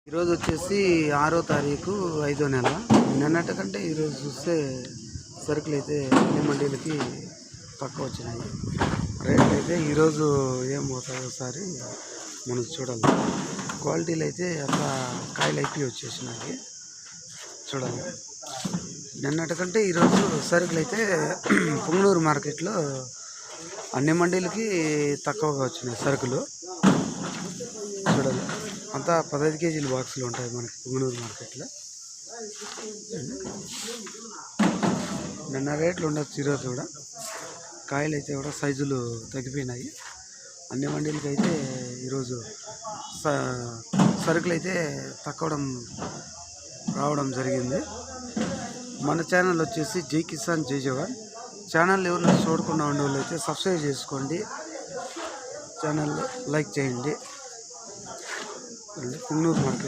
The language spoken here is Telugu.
ఈరోజు వచ్చేసి 6వ తారీఖు 5వ నెల. నిన్నటి కంటే ఈరోజు చూస్తే సరుకులు అయితే అన్ని మండీలకి తక్కువ వచ్చినాయి. రేట్లు అయితే ఈరోజు ఏం పోతాయో ఒకసారి మనం చూడాలి. క్వాలిటీలు అయితే అట్లా కాయలు అయిపోయి వచ్చేసినాయి చూడాలి. నిన్నటి కంటే ఈరోజు సరుకులు అయితే పుంగనూరు మార్కెట్లో అన్ని మండీలకి తక్కువగా వచ్చినాయి సరుకులు చూడాలి. అంతా 15 కేజీల బాక్సులు ఉంటాయి మనకి పుంగనూరు మార్కెట్లో. నిన్న రేట్లు ఉండొచ్చు, ఈరోజు కూడా కాయలు అయితే కూడా సైజులు తగ్గిపోయినాయి. అన్ని మండీలకి అయితే ఈరోజు సరుకులు అయితే తక్కువ రావడం జరిగింది. మన ఛానల్ వచ్చేసి జై కిసాన్ జై జవాన్ ఛానల్. ఎవరైనా చూడకుండా ఉండే వాళ్ళు అయితే సబ్స్క్రైబ్ చేసుకోండి, ఛానల్ లైక్ చేయండి. పుంగనూరు మార్కెట్